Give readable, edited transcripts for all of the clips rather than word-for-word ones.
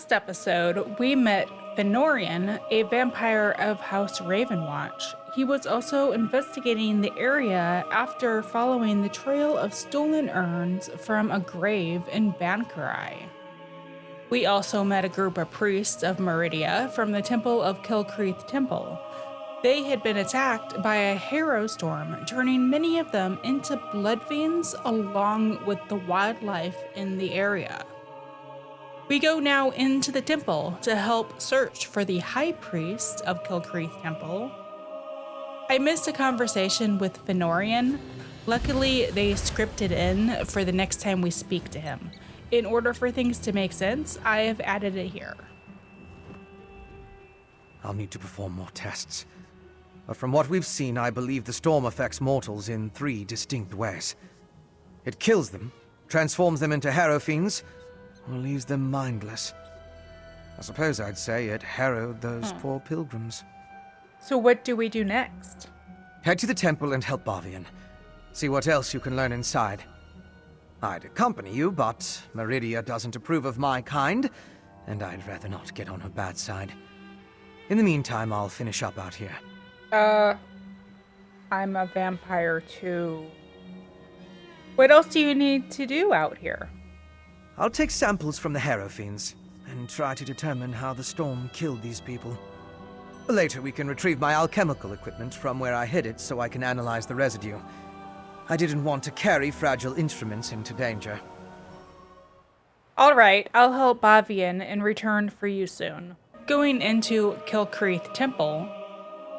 last episode, we met Fëanorian, a vampire of House Ravenwatch. He was also investigating the area after following the trail of stolen urns from a grave in Bancarai. We also met a group of priests of Meridia from the temple of Kilkreth Temple. They had been attacked by a harrow storm, turning many of them into bloodfiends along with the wildlife in the area. We go now into the temple to help search for the high priest of Kilkreth Temple. I missed a conversation with Fëanorian. Luckily, they scripted in for the next time we speak to him. In order for things to make sense, I have added it here. I'll need to perform more tests. But from what we've seen, I believe the storm affects mortals in 3 distinct ways. It kills them, transforms them into harrowfiends, or leaves them mindless. I suppose I'd say it harrowed those poor pilgrims. So what do we do next? Head to the temple and help Bavian. See what else you can learn inside. I'd accompany you, but Meridia doesn't approve of my kind, and I'd rather not get on her bad side. In the meantime, I'll finish up out here. I'm a vampire too. What else do you need to do out here? I'll take samples from the harrowfiends and try to determine how the storm killed these people. Later, we can retrieve my alchemical equipment from where I hid it so I can analyze the residue. I didn't want to carry fragile instruments into danger. All right, I'll help Bavian and return for you soon. Going into Kilkreth Temple.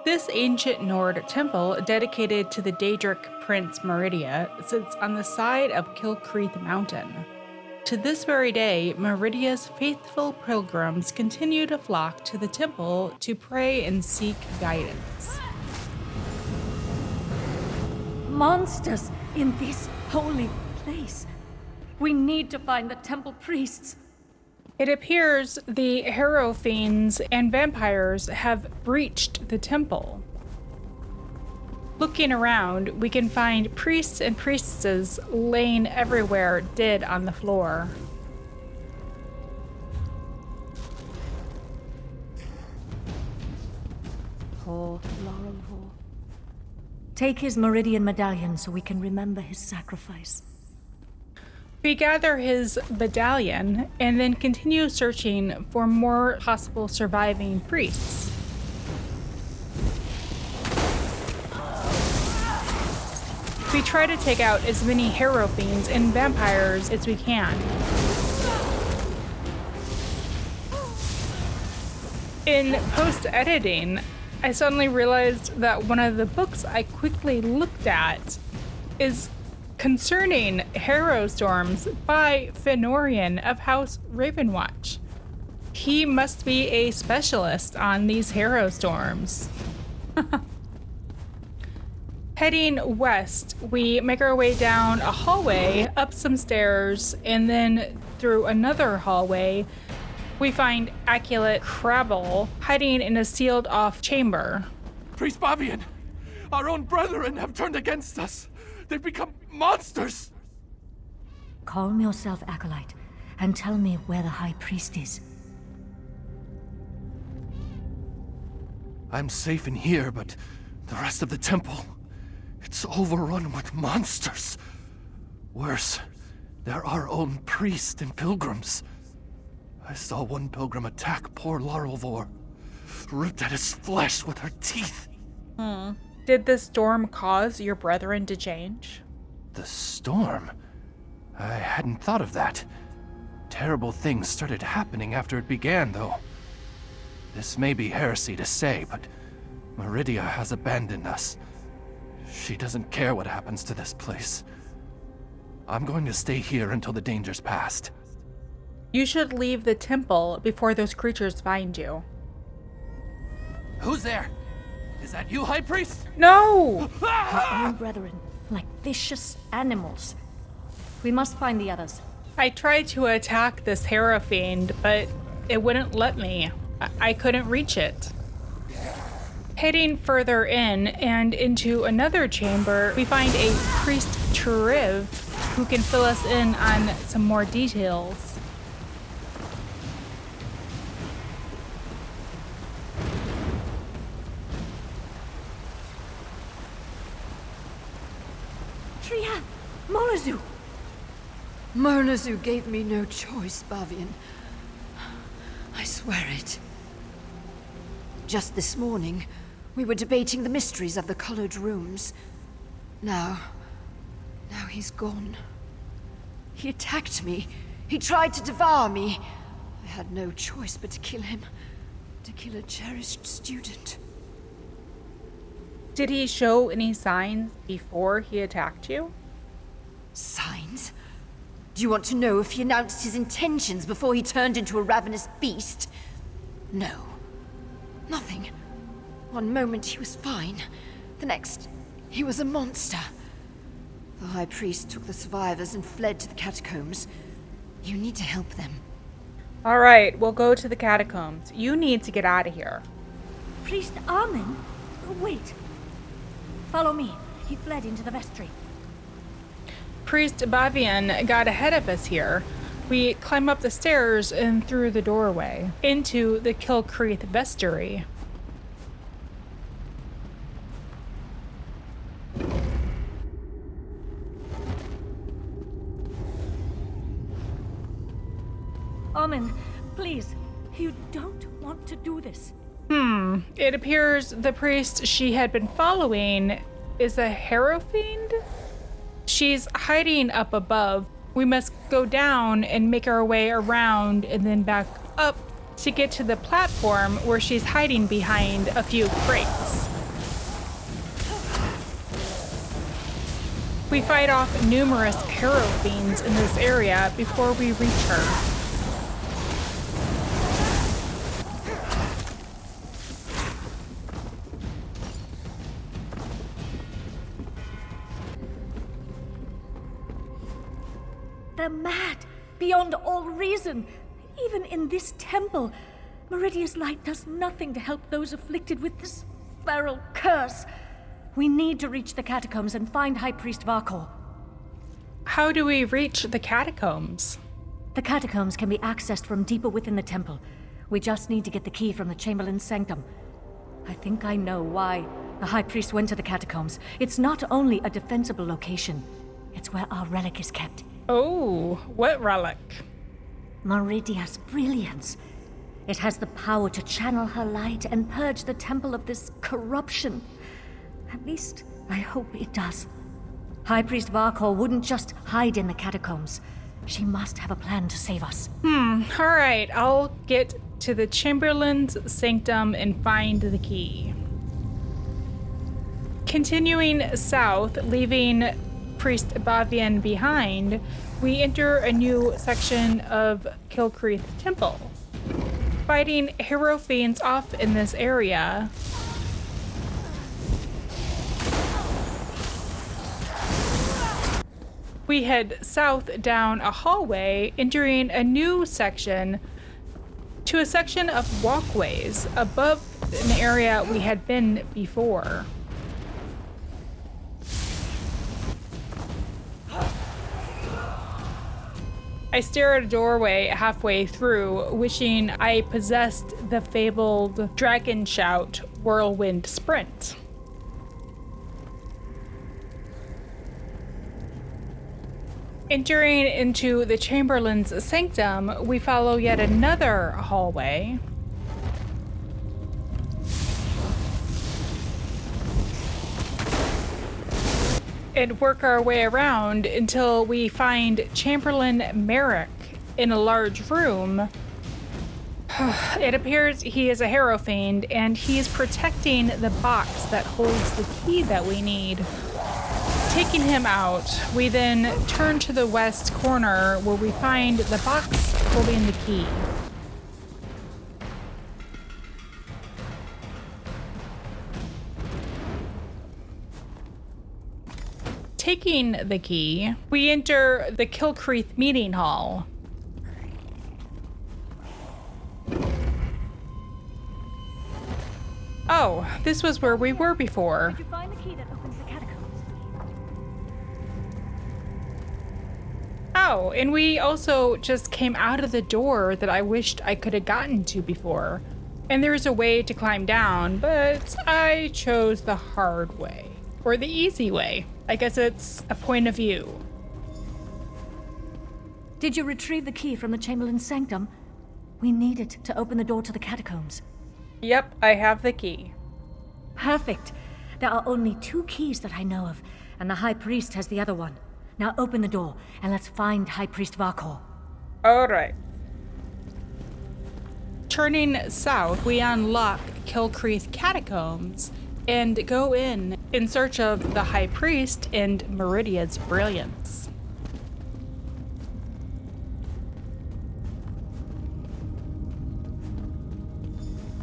This ancient Nord temple, dedicated to the Daedric Prince Meridia, sits on the side of Kilkreth Mountain. To this very day, Meridia's faithful pilgrims continue to flock to the temple to pray and seek guidance. Monsters in this holy place. We need to find the temple priests. It appears the harrowfiends and vampires have breached the temple. Looking around, we can find priests and priestesses laying everywhere dead on the floor. Poor Laurelvor. Take his Meridian medallion so we can remember his sacrifice. We gather his medallion and then continue searching for more possible surviving priests. We try to take out as many harrowfiends and vampires as we can. In post-editing, I suddenly realized that one of the books I quickly looked at is concerning harrow storms by Fëanorian of House Ravenwatch. He must be a specialist on these harrow storms. Heading west, we make our way down a hallway, up some stairs, and then through another hallway, we find Aculate Crabble hiding in a sealed-off chamber. Priest Bavian, our own brethren have turned against us. They've become monsters. Calm yourself, Acolyte, and tell me where the High Priest is. I'm safe in here, but the rest of the temple, it's overrun with monsters. Worse, they're our own priests and pilgrims. I saw one pilgrim attack poor Laurelvor, ripped at his flesh with her teeth. Did the storm cause your brethren to change? The storm? I hadn't thought of that. Terrible things started happening after it began, though. This may be heresy to say, but Meridia has abandoned us. She doesn't care what happens to this place. I'm going to stay here until the danger's past. You should leave the temple before those creatures find you. Who's there? Is that you, High Priest? No! Our own brethren, like vicious animals. We must find the others. I tried to attack this harrowfiend, but it wouldn't let me. I couldn't reach it. Heading further in and into another chamber, we find a priest Triv who can fill us in on some more details. Tria! Molazu! Molazu gave me no choice, Bavian. I swear it. Just this morning, we were debating the mysteries of the colored rooms. Now he's gone. He attacked me. He tried to devour me. I had no choice but to kill him. To kill a cherished student. Did he show any signs before he attacked you? Signs? Do you want to know if he announced his intentions before he turned into a ravenous beast? No. Nothing. One moment he was fine. The next, he was a monster. The High Priest took the survivors and fled to the catacombs. You need to help them. All right, we'll go to the catacombs. You need to get out of here. Priest Armin? Wait. Follow me. He fled into the vestry. Priest Bavian got ahead of us here. We climb up the stairs and through the doorway into the Kilkreth vestry. Armin, please. You don't want to do this. It appears the priest she had been following is a harrowfiend? She's hiding up above. We must go down and make our way around and then back up to get to the platform where she's hiding behind a few crates. We fight off numerous harrowfiends in this area before we reach her. They're mad, beyond all reason. Even in this temple, Meridia's light does nothing to help those afflicted with this feral curse. We need to reach the catacombs and find High Priest Varkol. How do we reach the catacombs? The catacombs can be accessed from deeper within the temple. We just need to get the key from the Chamberlain's sanctum. I think I know why the High Priest went to the catacombs. It's not only a defensible location, it's where our relic is kept. Oh, what relic? Meridia's Brilliance. It has the power to channel her light and purge the temple of this corruption. At least, I hope it does. High Priest Varkol wouldn't just hide in the catacombs. She must have a plan to save us. All right, I'll get to the Chamberlain's sanctum and find the key. Continuing south, leaving Priest Bavian behind, we enter a new section of Kilkreth Temple. Fighting harrowfiends off in this area. We head south down a hallway, entering a new section to a section of walkways above an area we had been before. I stare at a doorway halfway through, wishing I possessed the fabled Dragon Shout Whirlwind Sprint. Entering into the Chamberlain's sanctum, we follow yet another hallway. And work our way around until we find Chamberlain Merrick in a large room. It appears he is a harrowfiend, and he's protecting the box that holds the key that we need. Taking him out, we then turn to the west corner where we find the box holding the key. Taking the key, we enter the Kilkreth meeting hall. Oh, this was where we were before. Did you find the key that opens the catacombs? Oh, and we also just came out of the door that I wished I could have gotten to before. And there's a way to climb down, but I chose the hard way, or the easy way. I guess it's a point of view. Did you retrieve the key from the Chamberlain's sanctum? We need it to open the door to the catacombs. Yep, I have the key. Perfect. There are only 2 keys that I know of, and the High Priest has the other one. Now open the door, and let's find High Priest Varkor. Alright. Turning south, we unlock Kilkreth Catacombs and go in search of the High Priest and Meridia's Brilliance.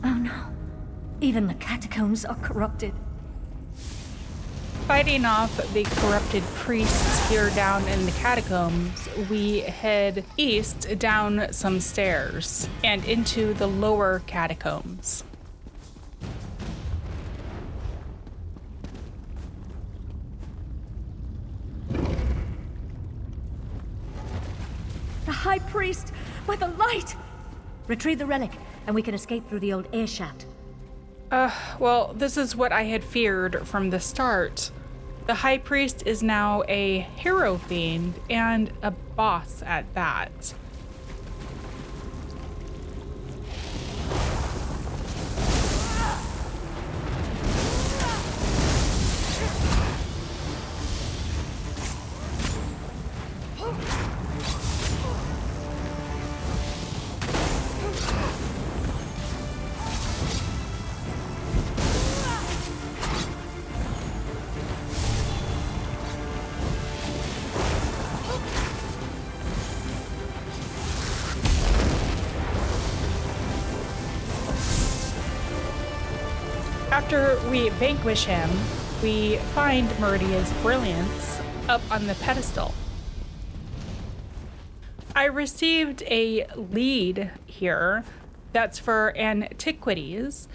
Oh no. Even the catacombs are corrupted. Fighting off the corrupted priests here down in the catacombs, we head east down some stairs and into the lower catacombs. The High Priest! By the light! Retrieve the relic, and we can escape through the old air shaft. Well, this is what I had feared from the start. The High Priest is now a harrowfiend and a boss at that. After we vanquish him, we find Meridia's Brilliance up on the pedestal. I received a lead here that's for antiquities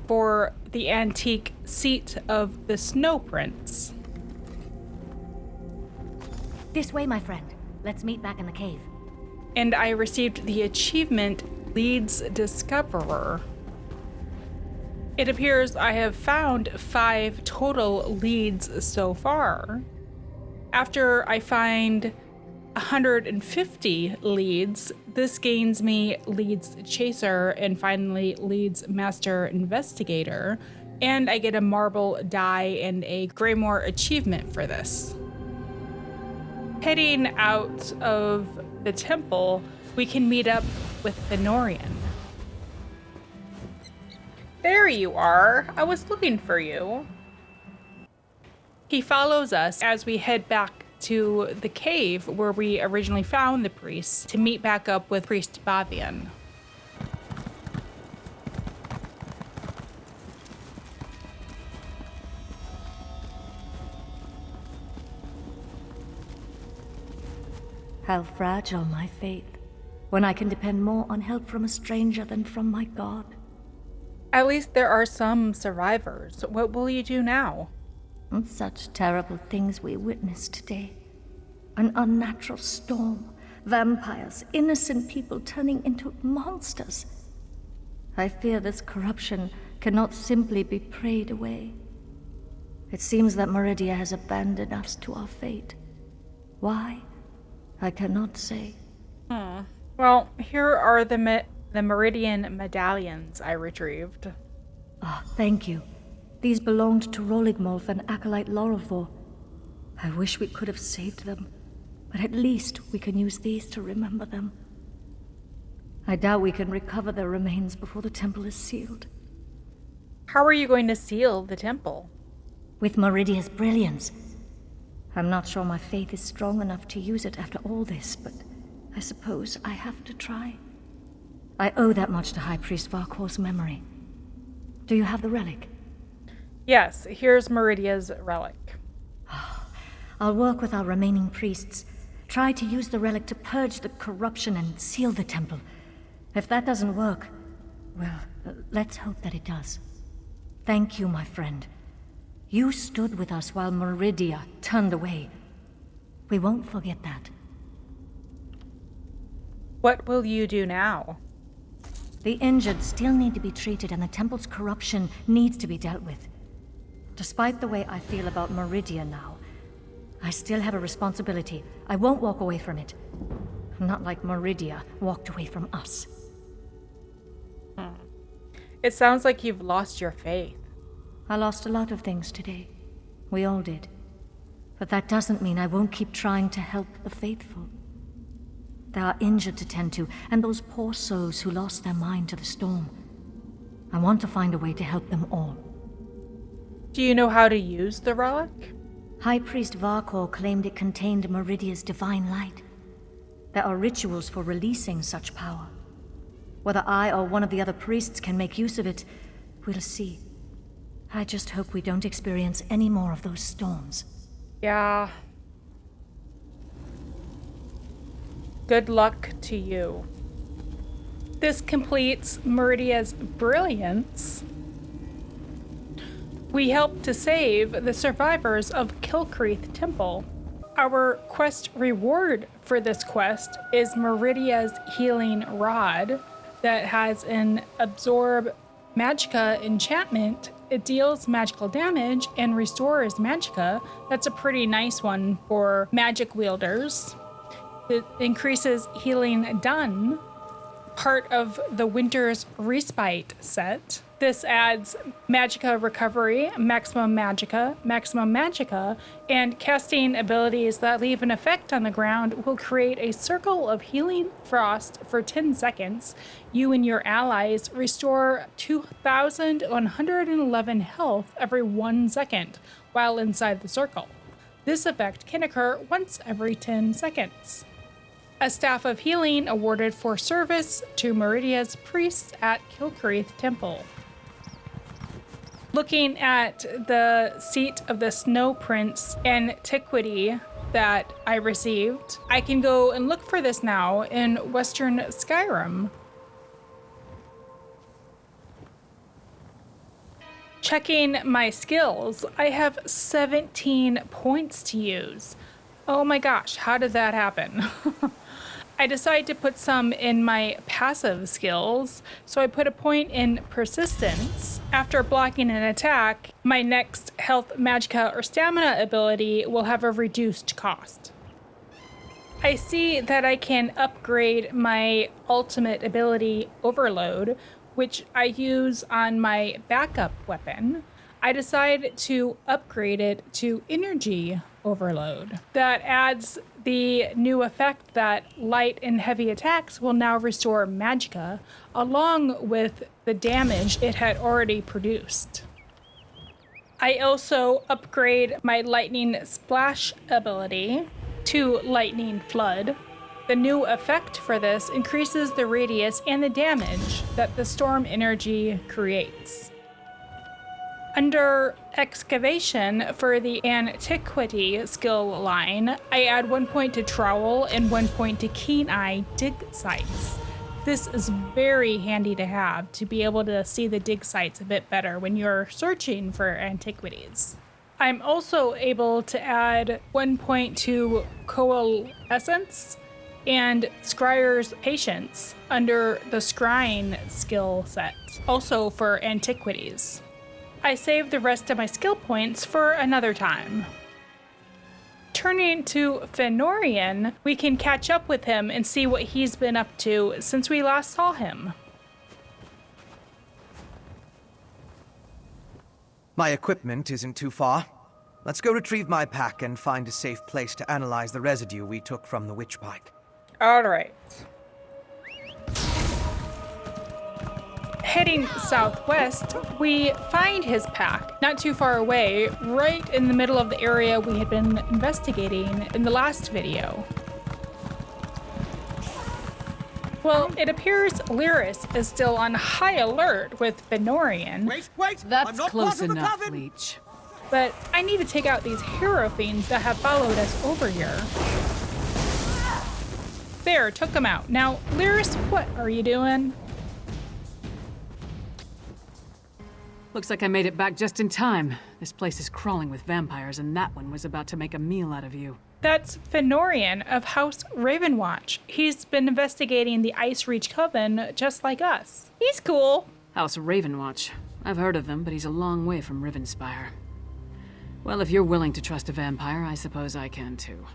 for the antique seat of the Snow Prince. This way, my friend. Let's meet back in the cave. And I received the achievement Leads Discoverer. It appears I have found 5 total leads so far. After I find 150 leads, this gains me Leads Chaser and finally Leads Master Investigator, and I get a marble die and a Greymoor achievement for this. Heading out of the temple, we can meet up with Fenorian. There you are. I was looking for you. He follows us as we head back to the cave where we originally found the priest to meet back up with Priest Bavian. How fragile my faith, when I can depend more on help from a stranger than from my God. At least there are some survivors. What will you do now? Such terrible things we witnessed today. An unnatural storm, vampires, innocent people turning into monsters. I fear this corruption cannot simply be prayed away. It seems that Meridia has abandoned us to our fate. Why? I cannot say. Well, here are the Meridian medallions I retrieved. Ah, thank you. These belonged to Roligmolf and Acolyte Laurelfor. I wish we could have saved them, but at least we can use these to remember them. I doubt we can recover their remains before the temple is sealed. How are you going to seal the temple? With Meridia's Brilliance. I'm not sure my faith is strong enough to use it after all this, but I suppose I have to try. I owe that much to High Priest Varkor's memory. Do you have the relic? Yes, here's Meridia's relic. I'll work with our remaining priests. Try to use the relic to purge the corruption and seal the temple. If that doesn't work, well, let's hope that it does. Thank you, my friend. You stood with us while Meridia turned away. We won't forget that. What will you do now? The injured still need to be treated and the temple's corruption needs to be dealt with. Despite the way I feel about Meridia now, I still have a responsibility. I won't walk away from it. Not like Meridia walked away from us. It sounds like you've lost your faith. I lost a lot of things today. We all did. But that doesn't mean I won't keep trying to help the faithful. There are injured to tend to, and those poor souls who lost their mind to the storm. I want to find a way to help them all. Do you know how to use the relic? High Priest Varkor claimed it contained Meridia's divine light. There are rituals for releasing such power. Whether I or one of the other priests can make use of it, we'll see. I just hope we don't experience any more of those storms. Yeah. Good luck to you. This completes Meridia's Brilliance. We helped to save the survivors of Kilkreth Temple. Our quest reward for this quest is Meridia's Healing Rod that has an Absorb Magicka enchantment. It deals magical damage and restores magicka. That's a pretty nice one for magic wielders. It increases healing done, part of the Winter's Respite set. This adds magicka recovery, maximum magicka, and casting abilities that leave an effect on the ground will create a circle of healing frost for 10 seconds. You and your allies restore 2,111 health every 1 second while inside the circle. This effect can occur once every 10 seconds. A Staff of Healing awarded for service to Meridia's priests at Kilkreth Temple. Looking at the Seat of the Snow Prince antiquity that I received, I can go and look for this now in Western Skyrim. Checking my skills, I have 17 points to use. Oh my gosh, how did that happen? I decided to put some in my passive skills, so I put a point in persistence. After blocking an attack, my next health, magicka, or stamina ability will have a reduced cost. I see that I can upgrade my ultimate ability, Overload, which I use on my backup weapon. I decided to upgrade it to Energy Overload. That adds the new effect that light and heavy attacks will now restore magicka, along with the damage it had already produced. I also upgrade my Lightning Splash ability to Lightning Flood. The new effect for this increases the radius and the damage that the storm energy creates. Under Excavation for the Antiquity skill line, I add 1 point to Trowel and 1 point to Keen Eye dig sites. This is very handy to have to be able to see the dig sites a bit better when you're searching for antiquities. I'm also able to add 1 point to Coalescence and Scryer's Patience under the Scrying skill set, also for antiquities. I save the rest of my skill points for another time. Turning to Fëanorian, we can catch up with him and see what he's been up to since we last saw him. My equipment isn't too far. Let's go retrieve my pack and find a safe place to analyze the residue we took from the witch pike. All right. Heading southwest, we find his pack, not too far away, right in the middle of the area we had been investigating in the last video. Well, it appears Lyris is still on high alert with Fëanorian. Wait! That's close enough, Leech. But I need to take out these harrowfiends that have followed us over here. There, took them out. Now, Lyris, what are you doing? Looks like I made it back just in time. This place is crawling with vampires, and that one was about to make a meal out of you. That's Fëanorian of House Ravenwatch. He's been investigating the Ice Reach Coven just like us. He's cool. House Ravenwatch. I've heard of them, but he's a long way from Rivenspire. Well, if you're willing to trust a vampire, I suppose I can too.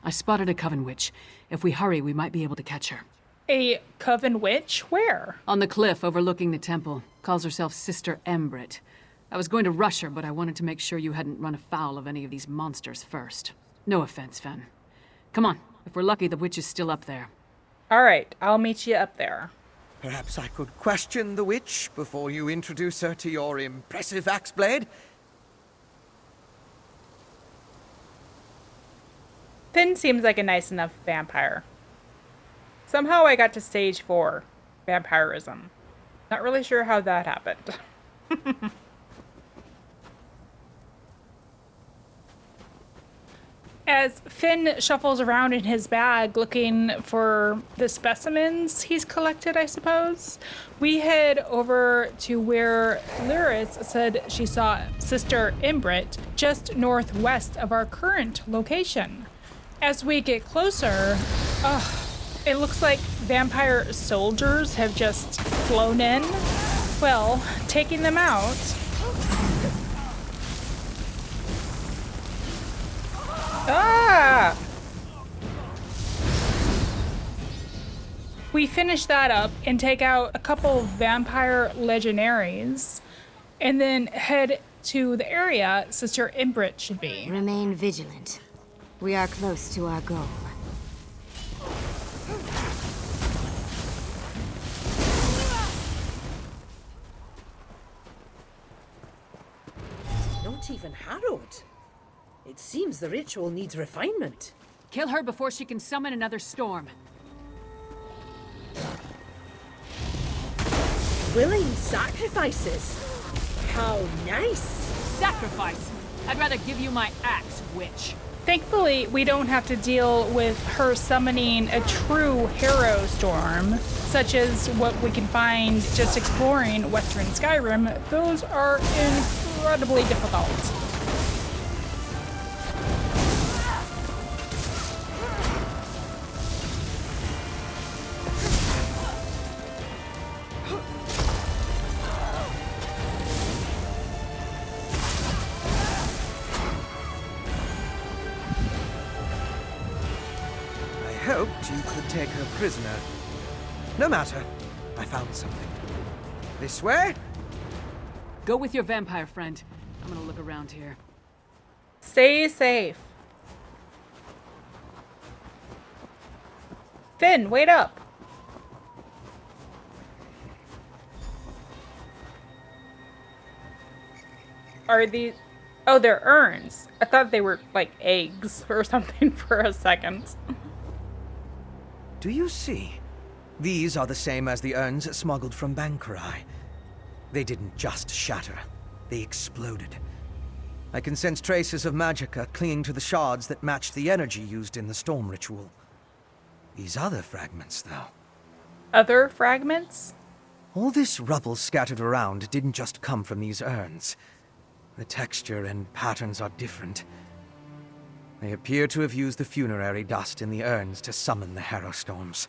I spotted a coven witch. If we hurry, we might be able to catch her. A coven witch? Where? On the cliff overlooking the temple. Calls herself Sister Embrit. I was going to rush her, but I wanted to make sure you hadn't run afoul of any of these monsters first. No offense, Fen. Come on. If we're lucky, the witch is still up there. All right, I'll meet you up there. Perhaps I could question the witch before you introduce her to your impressive axe blade? Finn seems like a nice enough vampire. Somehow I got to stage 4, vampirism. Not really sure how that happened. As Finn shuffles around in his bag looking for the specimens he's collected, I suppose, we head over to where Lyris said she saw Sister Embrit just northwest of our current location. As we get closer, it looks like vampire soldiers have just flown in. Well, taking them out. Ah! We finish that up and take out a couple vampire legionaries and then head to the area Sister Embrit should be. Remain vigilant. We are close to our goal. Not even harrowed. It seems the ritual needs refinement. Kill her before she can summon another storm. Willing sacrifices. How nice. Sacrifice! I'd rather give you my axe, witch. Thankfully, we don't have to deal with her summoning a true hero storm, such as what we can find just exploring Western Skyrim. Those are incredibly difficult. I hoped you could take her prisoner. No matter. I found something. This way? Go with your vampire friend. I'm gonna look around here. Stay safe. Finn, wait up. Are these... Oh, they're urns. I thought they were like eggs or something for a second. Do you see? These are the same as the urns smuggled from Bankarai. They didn't just shatter. They exploded. I can sense traces of magicka clinging to the shards that matched the energy used in the storm ritual. These other fragments, though. Other fragments? All this rubble scattered around didn't just come from these urns. The texture and patterns are different. They appear to have used the funerary dust in the urns to summon the harrow storms.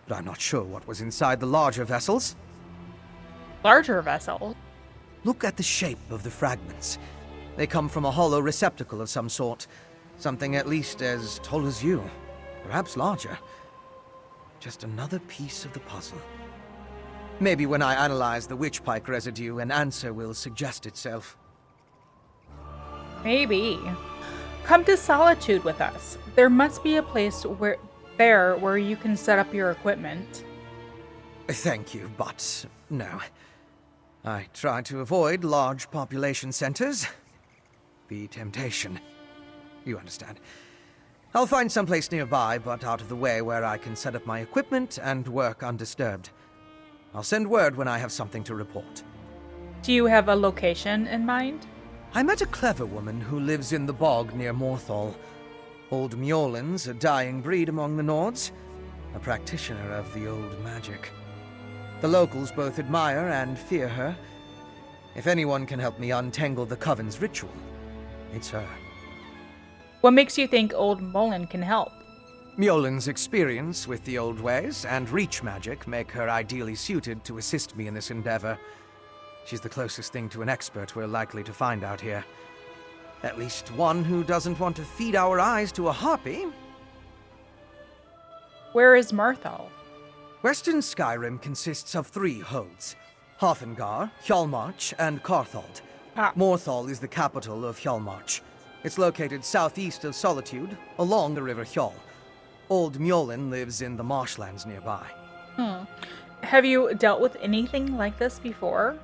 But I'm not sure what was inside the larger vessels. Larger vessel? Look at the shape of the fragments. They come from a hollow receptacle of some sort. Something at least as tall as you. Perhaps larger. Just another piece of the puzzle. Maybe when I analyze the witch pike residue, an answer will suggest itself. Maybe. Come to Solitude with us. There must be a place where you can set up your equipment. Thank you, but no. I try to avoid large population centers. The temptation. You understand. I'll find someplace nearby, but out of the way where I can set up my equipment and work undisturbed. I'll send word when I have something to report. Do you have a location in mind? I met a clever woman who lives in the bog near Morthal. Old Mjolin's a dying breed among the Nords, a practitioner of the old magic. The locals both admire and fear her. If anyone can help me untangle the Coven's ritual, it's her. What makes you think Old Mjolin can help? Mjolin's experience with the old ways and reach magic make her ideally suited to assist me in this endeavor. She's the closest thing to an expert we're likely to find out here. At least one who doesn't want to feed our eyes to a harpy. Where is Marthal? Western Skyrim consists of 3 holds: Hothengar, Hjalmarch, and Carthald. Morthal is the capital of Hjalmarch. It's located southeast of Solitude, along the River Hjal. Old Mjolnir lives in the marshlands nearby. Have you dealt with anything like this before?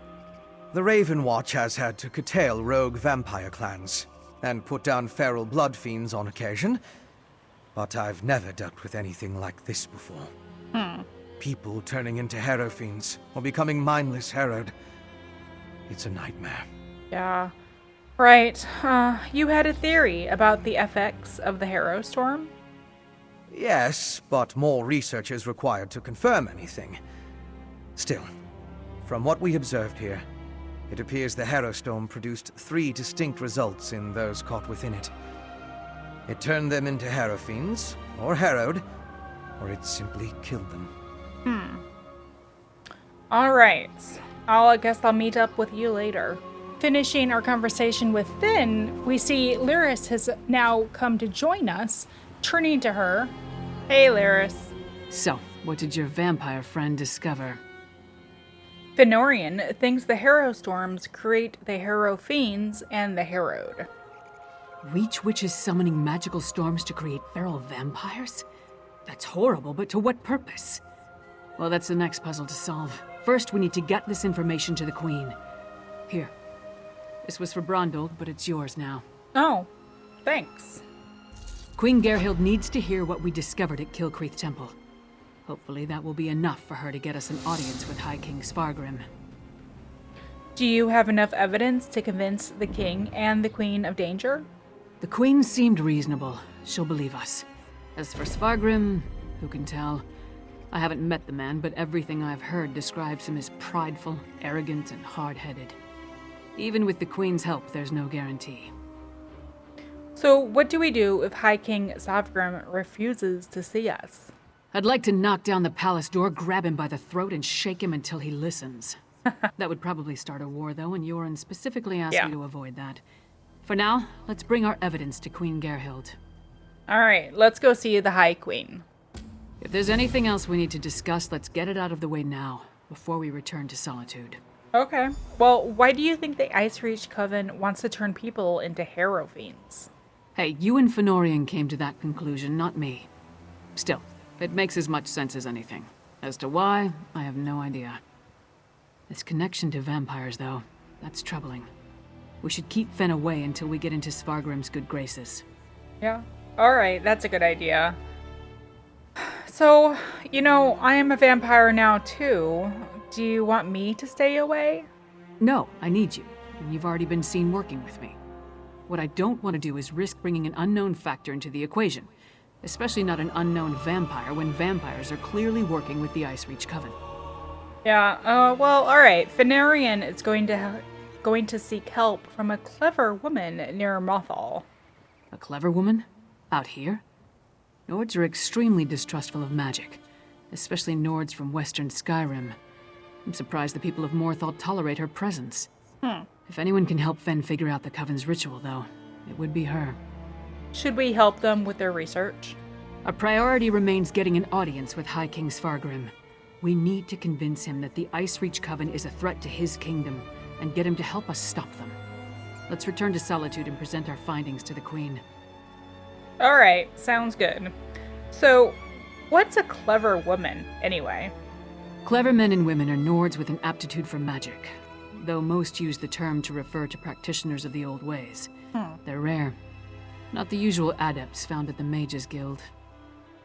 The Raven Watch has had to curtail rogue vampire clans, and put down feral blood fiends on occasion, but I've never dealt with anything like this before. People turning into harrowfiends, or becoming mindless harrowed. It's a nightmare. Yeah. Right. You had a theory about the effects of the Harrow Storm? Yes, but more research is required to confirm anything. Still, from what we observed here, it appears the Harrow Storm produced 3 distinct results in those caught within it. It turned them into harrowfiends, or harrowed, or it simply killed them. Alright. I guess I'll meet up with you later. Finishing our conversation with Finn, we see Lyris has now come to join us. Turning to her, "Hey, Lyris." So, what did your vampire friend discover? Fenorian thinks the Harrow Storms create the Harrow Fiends and the Harrowed. Reach witches summoning magical storms to create feral vampires? That's horrible, but to what purpose? Well, that's the next puzzle to solve. First, we need to get this information to the Queen. Here. This was for Brondolf, but it's yours now. Oh, thanks. Queen Gerhild needs to hear what we discovered at Kilkreth Temple. Hopefully that will be enough for her to get us an audience with High King Svargrim. Do you have enough evidence to convince the King and the Queen of danger? The Queen seemed reasonable. She'll believe us. As for Svargrim, who can tell? I haven't met the man, but everything I've heard describes him as prideful, arrogant, and hard-headed. Even with the Queen's help, there's no guarantee. So what do we do if High King Svargrim refuses to see us? I'd like to knock down the palace door, grab him by the throat, and shake him until he listens. That would probably start a war, though, and Yoren specifically asked me to avoid that. For now, let's bring our evidence to Queen Gerhild. Alright, let's go see the High Queen. If there's anything else we need to discuss, let's get it out of the way now, before we return to Solitude. Okay. Well, why do you think the Icereach Coven wants to turn people into harrowfiends? Hey, you and Fenorian came to that conclusion, not me. Still, it makes as much sense as anything. As to why, I have no idea. This connection to vampires, though, that's troubling. We should keep Fen away until we get into Svargrim's good graces. Yeah. Alright, that's a good idea. So, you know, I am a vampire now too. Do you want me to stay away? No, I need you. And you've already been seen working with me. What I don't want to do is risk bringing an unknown factor into the equation. Especially not an unknown vampire when vampires are clearly working with the Icereach Coven. Yeah, well, alright. Fenarian is going to seek help from a clever woman near Mothal. A clever woman? Out here? Nords are extremely distrustful of magic, especially Nords from Western Skyrim. I'm surprised the people of Morthal tolerate her presence. If anyone can help Fen figure out the Coven's ritual, though, it would be her. Should we help them with their research? Our priority remains getting an audience with High King Svargrim. We need to convince him that the Icereach Coven is a threat to his kingdom, and get him to help us stop them. Let's return to Solitude and present our findings to the Queen. Alright, sounds good. So, what's a clever woman, anyway? Clever men and women are Nords with an aptitude for magic, though most use the term to refer to practitioners of the old ways. They're rare. Not the usual adepts found at the Mages Guild.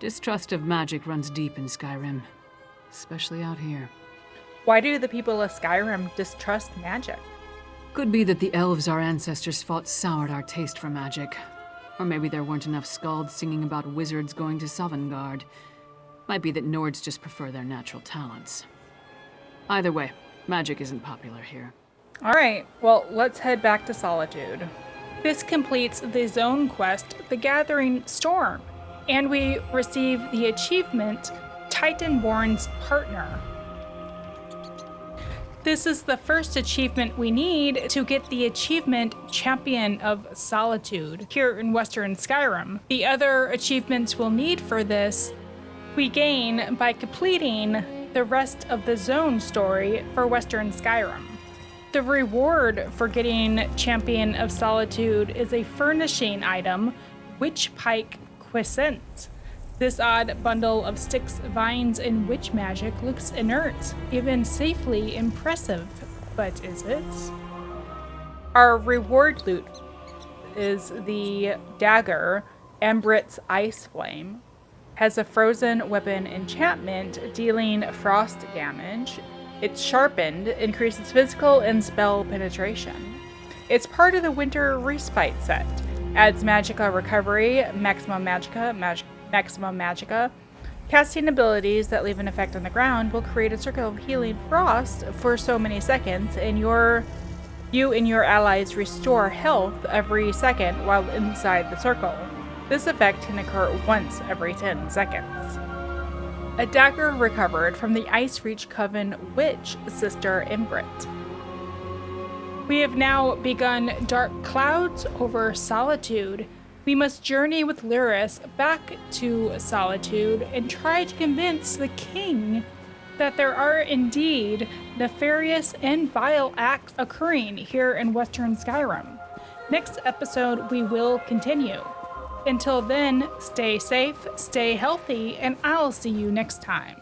Distrust of magic runs deep in Skyrim, especially out here. Why do the people of Skyrim distrust magic? Could be that the elves our ancestors fought soured our taste for magic. Or maybe there weren't enough skalds singing about wizards going to Sovngarde. Might be that Nords just prefer their natural talents. Either way, magic isn't popular here. Alright, well, let's head back to Solitude. This completes the zone quest, The Gathering Storm, and we receive the achievement, Titanborn's Partner. This is the first achievement we need to get the achievement Champion of Solitude here in Western Skyrim. The other achievements we'll need for this we gain by completing the rest of the zone story for Western Skyrim. The reward for getting Champion of Solitude is a furnishing item, Witch Pike Quiescent. This odd bundle of sticks, vines, and witch magic looks inert, even safely impressive, but is it? Our reward loot is the dagger, Embrit's Iceflame. Has a frozen weapon enchantment dealing frost damage. It's sharpened, increases physical and spell penetration. It's part of the Winter Respite set. Adds Magicka Recovery, Maximum Magicka. Casting abilities that leave an effect on the ground will create a circle of healing frost for so many seconds, and you and your allies restore health every second while inside the circle. This effect can occur once every 10 seconds. A dagger recovered from the Icereach Coven witch, Sister Embrit. We have now begun Dark Clouds over Solitude. We must journey with Lyris back to Solitude and try to convince the king that there are indeed nefarious and vile acts occurring here in Western Skyrim. Next episode, we will continue. Until then, stay safe, stay healthy, and I'll see you next time.